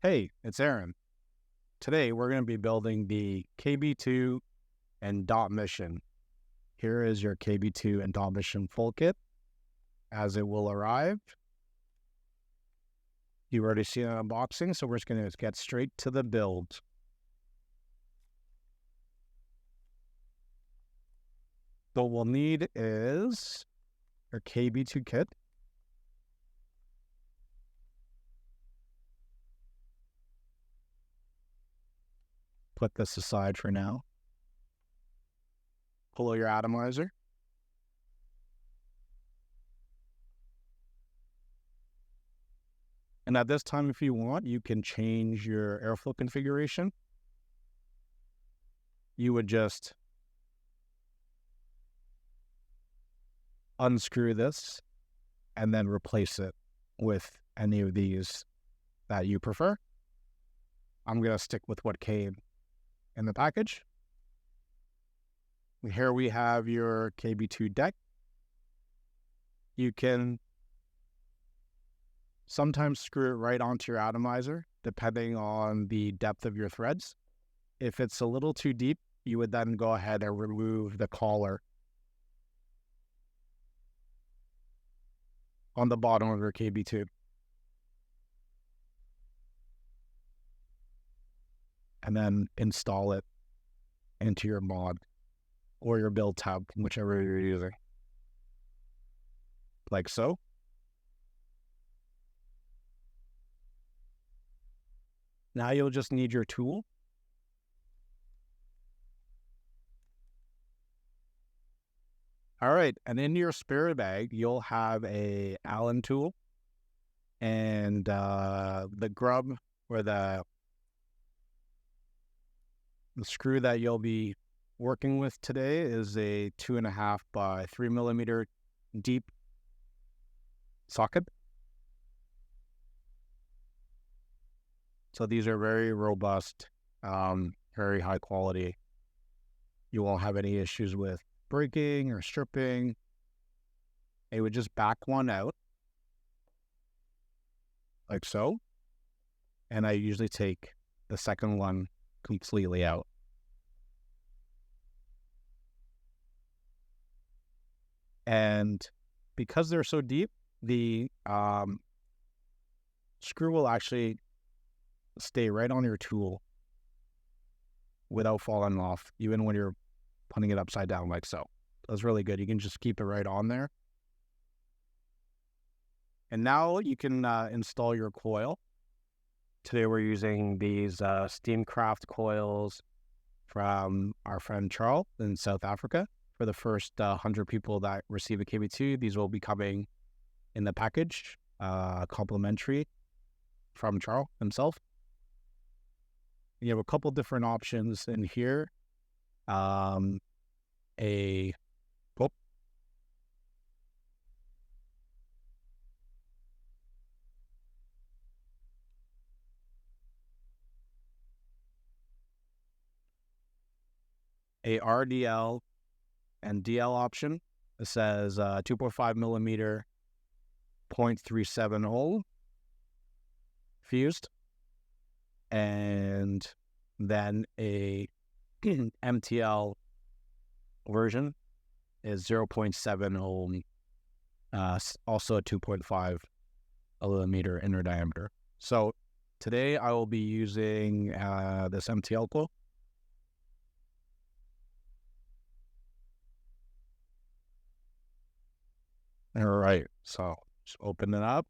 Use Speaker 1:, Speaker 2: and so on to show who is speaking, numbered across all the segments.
Speaker 1: Hey, it's Aaron. Today we're going to be building the Kb2 and DOT mission. Here is your Kb2 and DOT mission full kit as it will arrive. You already see an unboxing, so we're just going to get straight to the build. So what we'll need is your Kb2 kit. Put this aside for now. Pull out your atomizer. And at this time, if you want, you can change your airflow configuration. You would just unscrew this and then replace it with any of these that you prefer. I'm going to stick with what came in the package. Here we have your Kb2 deck. You can sometimes screw it right onto your atomizer, depending on the depth of your threads. If it's a little too deep, you would then go ahead and remove the collar on the bottom of your Kb2. And then install it into your mod or your build tab, whichever you're using. Like so. Now you'll just need your tool. All right, and in your spare bag, you'll have a Allen tool and the grub or the screw that you'll be working with today is a 2.5 by 3 millimeter deep socket. So these are very robust, very high quality. You won't have any issues with breaking or stripping. It would just back one out like so. And I usually take the second one completely out. And because they're so deep, the screw will actually stay right on your tool without falling off, even when you're putting it upside down like so. That's really good. You can just keep it right on there. And now you can install your coil. Today we're using these Steamcraft coils from our friend Charles in South Africa. For the first 100 people that receive a Kb2, these will be coming in the package, complimentary from Charles himself. You have a couple different options in here. A RDL and DL option. It says 2.5 millimeter 0.37 hole fused, and then a MTL version is 0.7 hole, also a 2.5 millimeter inner diameter. So today I will be using this MTL coil. All right, so just open it up.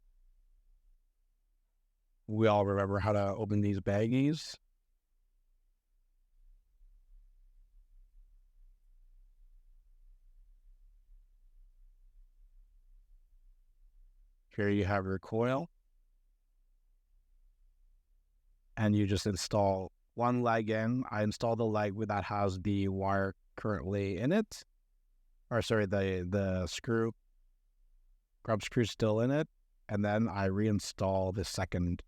Speaker 1: We all remember how to open these baggies. Here you have your coil. And you just install one leg in. I installed the leg that has the wire currently in it. Or sorry, the screw. Grub screw still in it. And then I reinstall the second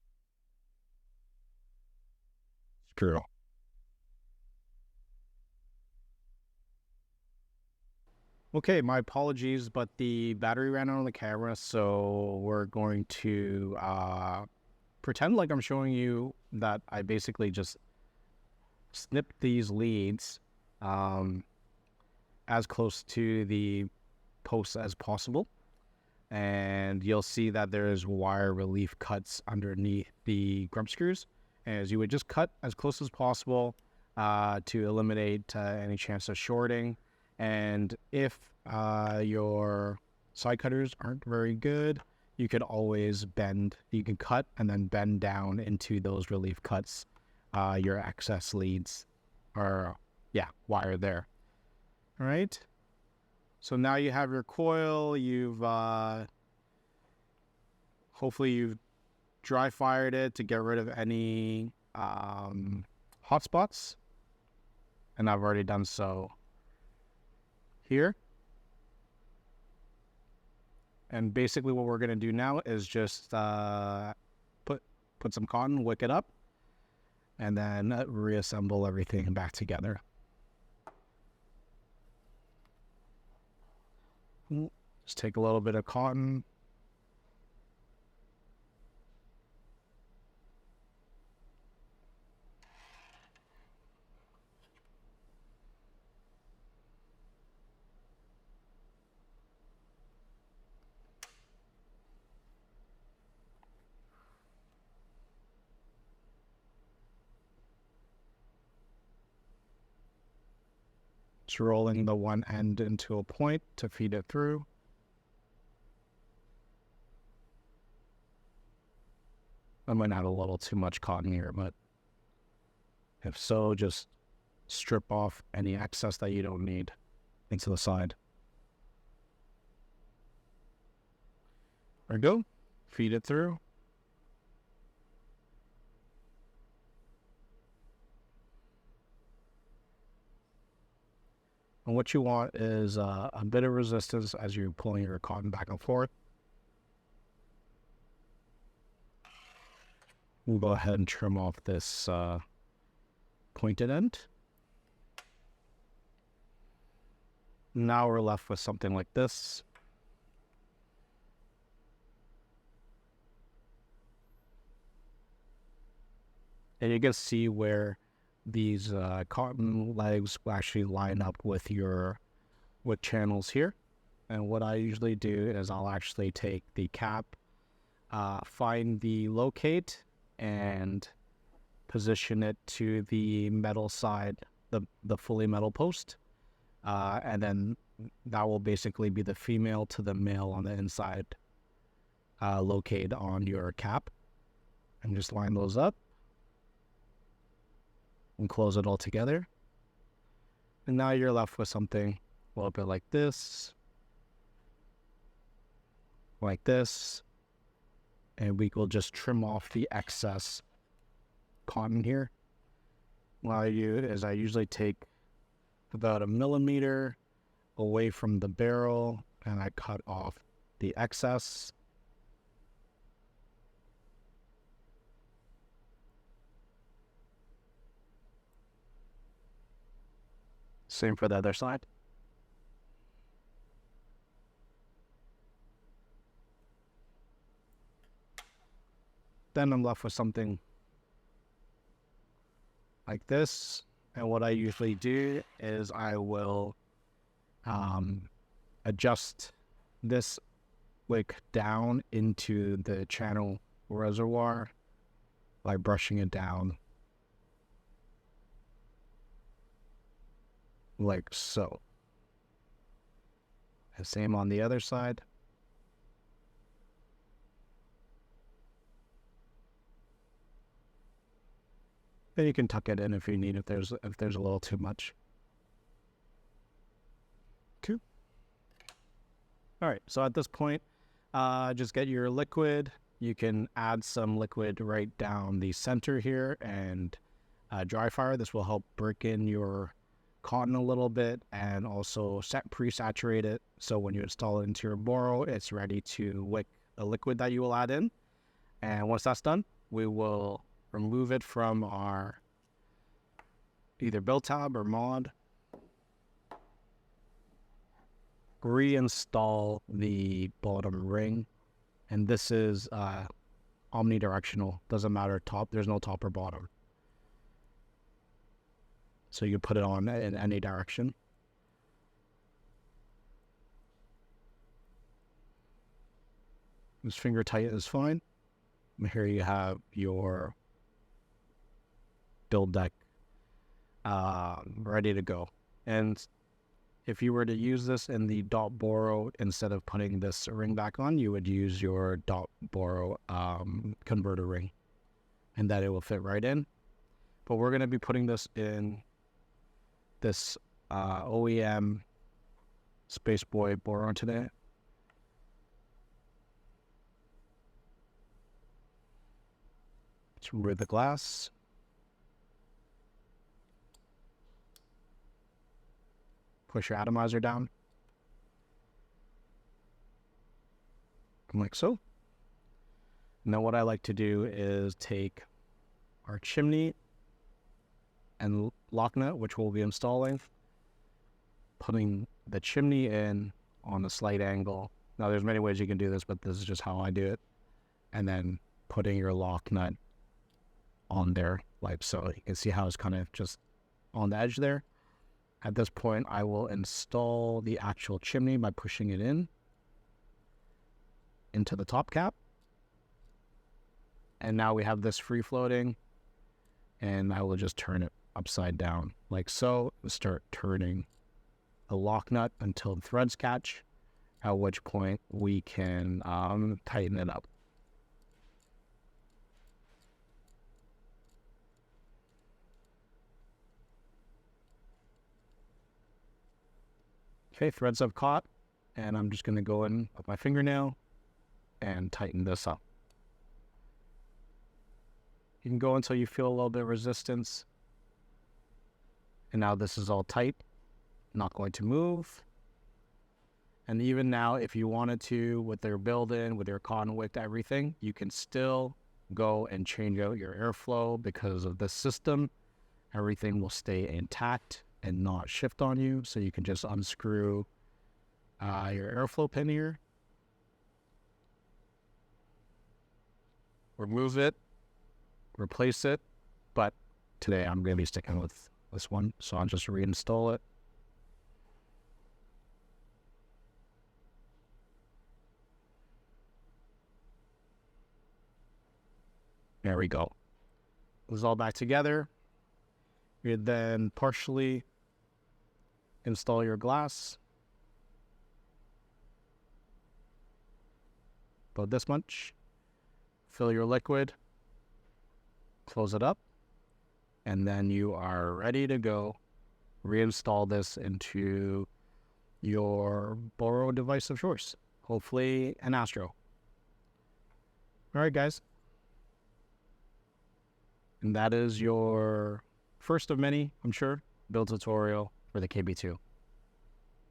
Speaker 1: screw. Okay, my apologies, but the battery ran out on the camera, so we're going to pretend like I'm showing you that I basically just snip these leads as close to the posts as possible. And you'll see that there's wire relief cuts underneath the grub screws. As you would just cut as close as possible to eliminate any chance of shorting. And if your side cutters aren't very good, you could always bend. You can cut and then bend down into those relief cuts, your excess leads or wire there. All right. So now you have your coil. You've hopefully you've dry fired it to get rid of any hot spots, and I've already done so here. And basically what we're going to do now is just put some cotton, wick it up, and then reassemble everything back together. Just take a little bit of cotton. Just rolling the one end into a point to feed it through. I might add a little too much cotton here, but if so, just strip off any excess that you don't need into the side. There we go. Feed it through. And what you want is a bit of resistance as you're pulling your cotton back and forth. We'll go ahead and trim off this pointed end. Now we're left with something like this. And you can see where these cotton legs will actually line up with your channels here. And what I usually do is I'll actually take the cap, find the locate, and position it to the metal side, the fully metal post. And then that will basically be the female to the male on the inside locate on your cap. And just line those up and close it all together. And now you're left with something a little bit like this, and we will just trim off the excess cotton here. What I do is I usually take about 1 millimeter away from the barrel and I cut off the excess. Same for the other side. Then I'm left with something like this. And what I usually do is I will adjust this wick down into the channel reservoir by brushing it down like so. And same on the other side. Then you can tuck it in if you need, if there's a little too much. Cool. All right, so at this point, just get your liquid. You can add some liquid right down the center here and dry fire. This will help break in your cotton a little bit and also pre-saturate it. So when you install it into your BORO, it's ready to wick the liquid that you will add in. And once that's done, we will remove it from our either build tab or mod. Reinstall the bottom ring. And this is omnidirectional. Doesn't matter top. There's no top or bottom. So you can put it on in any direction. This finger tight is fine. And here you have your build deck ready to go. And if you were to use this in the .boro, instead of putting this ring back on, you would use your .boro converter ring, and that it will fit right in. But we're going to be putting this in this OEM Spaceboy boron today. Let's remove the glass. Push your atomizer down. Like so. And then what I like to do is take our chimney and lock nut, which we'll be installing, putting the chimney in on a slight angle. Now there's many ways you can do this, but this is just how I do it. And then putting your lock nut on there, like so. You can see how it's kind of just on the edge there. At this point, I will install the actual chimney by pushing it into the top cap. And now we have this free floating, and I will just turn it upside down like so. Start turning the lock nut until the threads catch, at which point we can tighten it up. Okay, threads have caught, and I'm just going to go in with my fingernail and tighten this up. You can go until you feel a little bit of resistance. And now this is all tight, not going to move. And even now, if you wanted to, with their build-in, with their conduit, everything, you can still go and change out your airflow because of this system. Everything will stay intact and not shift on you. So you can just unscrew your airflow pin here, remove it, replace it. But today I'm going to be sticking with this one, so I'll just reinstall it. There we go. It was all back together. You then partially install your glass. About this much. Fill your liquid. Close it up. And then you are ready to go. Reinstall this into your BORO device of choice. Hopefully an Astro. All right, guys. And that is your first of many, I'm sure, build tutorial for the Kb2.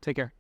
Speaker 1: Take care.